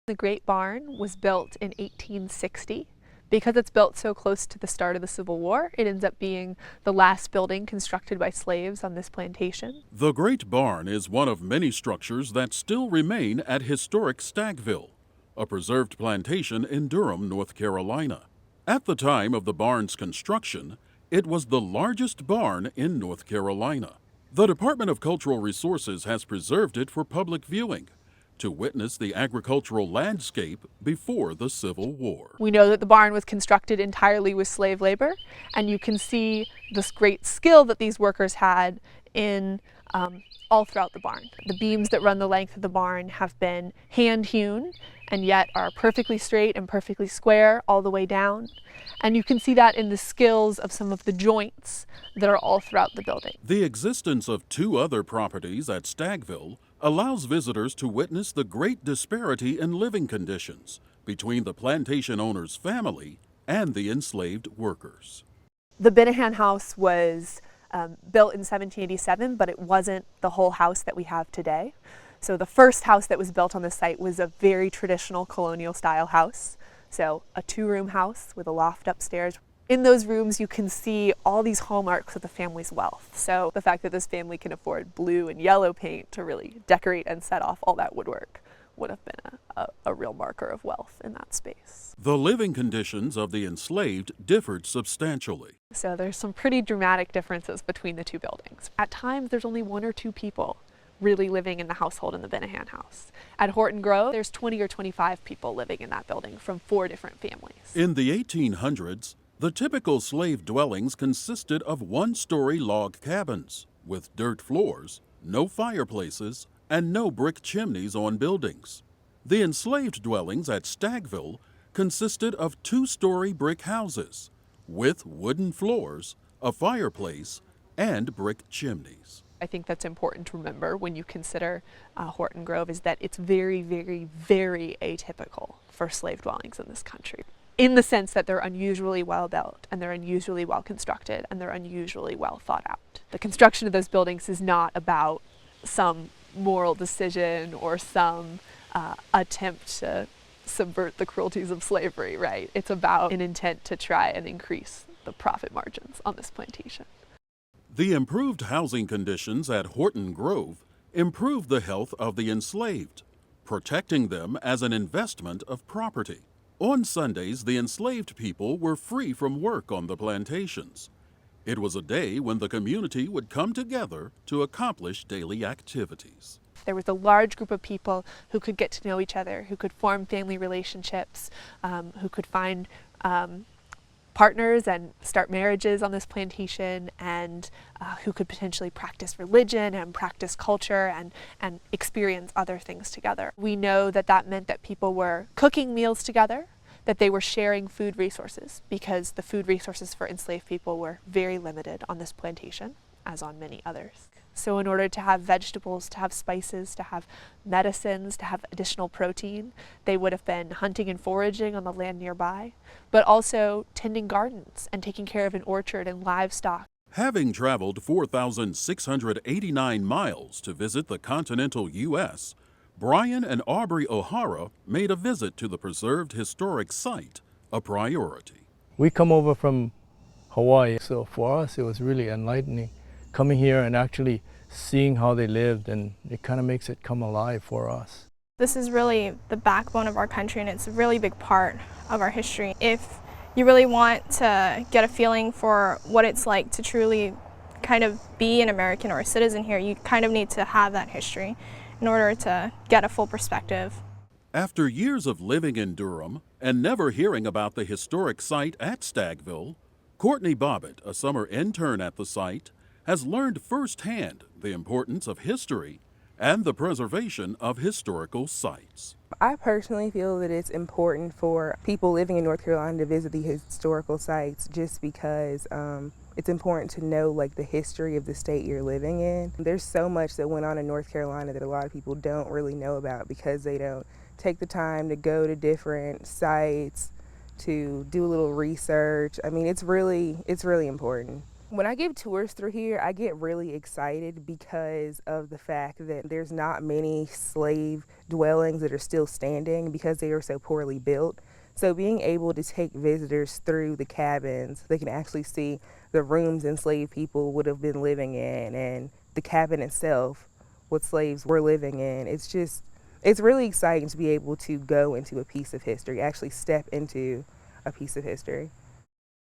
The Great Barn was built in 1860. Because it's built so close to the start of the Civil War, it ends up being the last building constructed by slaves on this plantation. The Great Barn is one of many structures that still remain at historic Staggville, a preserved plantation in Durham, North Carolina. At the time of the barn's construction, it was the largest barn in North Carolina. The Department of Cultural Resources has preserved it for public viewing, to witness the agricultural landscape before the Civil War. We know that the barn was constructed entirely with slave labor, and you can see this great skill that these workers had in all throughout the barn. The beams that run the length of the barn have been hand-hewn and yet are perfectly straight and perfectly square all the way down. And you can see that in the skills of some of the joints that are all throughout the building. The existence of two other properties at Staggville allows visitors to witness the great disparity in living conditions between the plantation owner's family and the enslaved workers. The Benahan House was built in 1787, but it wasn't the whole house that we have today. So the first house that was built on the site was a very traditional colonial style house. So a two-room house with a loft upstairs. In those rooms, you can see all these hallmarks of the family's wealth. So the fact that this family can afford blue and yellow paint to really decorate and set off all that woodwork would have been a real marker of wealth in that space. The living conditions of the enslaved differed substantially. So there's some pretty dramatic differences between the two buildings. At times, there's only one or two people really living in the household in the Benahan house. At Horton Grove, there's 20 or 25 people living in that building from 4 different families. In the 1800s, the typical slave dwellings consisted of one-story log cabins with dirt floors, no fireplaces, and no brick chimneys on buildings. The enslaved dwellings at Staggville consisted of 2-story brick houses with wooden floors, a fireplace, and brick chimneys. I think that's important to remember when you consider Horton Grove is that it's very, very, very atypical for slave dwellings in this country, in the sense that they're unusually well built and they're unusually well constructed and they're unusually well thought out. The construction of those buildings is not about some moral decision or some attempt to subvert the cruelties of slavery, right? It's about an intent to try and increase the profit margins on this plantation. The improved housing conditions at Horton Grove improved the health of the enslaved, protecting them as an investment of property. On Sundays, the enslaved people were free from work on the plantations. It was a day when the community would come together to accomplish daily activities. There was a large group of people who could get to know each other, who could form family relationships, who could find partners and start marriages on this plantation, and who could potentially practice religion and practice culture and experience other things together. We know that that meant that people were cooking meals together, that they were sharing food resources, because the food resources for enslaved people were very limited on this plantation, as on many others. So in order to have vegetables, to have spices, to have medicines, to have additional protein, they would have been hunting and foraging on the land nearby, but also tending gardens and taking care of an orchard and livestock. Having traveled 4,689 miles to visit the continental U.S., Brian and Aubrey O'Hara made a visit to the preserved historic site a priority. We come over from Hawaii, so for us it was really enlightening coming here and actually seeing how they lived, and it kind of makes it come alive for us. This is really the backbone of our country, and it's a really big part of our history. If you really want to get a feeling for what it's like to truly kind of be an American or a citizen here, you kind of need to have that history in order to get a full perspective. After years of living in Durham and never hearing about the historic site at Staggville, Courtney Bobbitt, a summer intern at the site, has learned firsthand the importance of history and the preservation of historical sites. I personally feel that it's important for people living in North Carolina to visit the historical sites, just because it's important to know the history of the state you're living in. There's so much that went on in North Carolina that a lot of people don't really know about because they don't take the time to go to different sites, to do a little research. I mean, it's really important. When I give tours through here, I get really excited because of the fact that there's not many slave dwellings that are still standing because they are so poorly built. So being able to take visitors through the cabins, they can actually see the rooms enslaved people would have been living in and the cabin itself, what slaves were living in. It's really exciting to be able to go into a piece of history, actually step into a piece of history.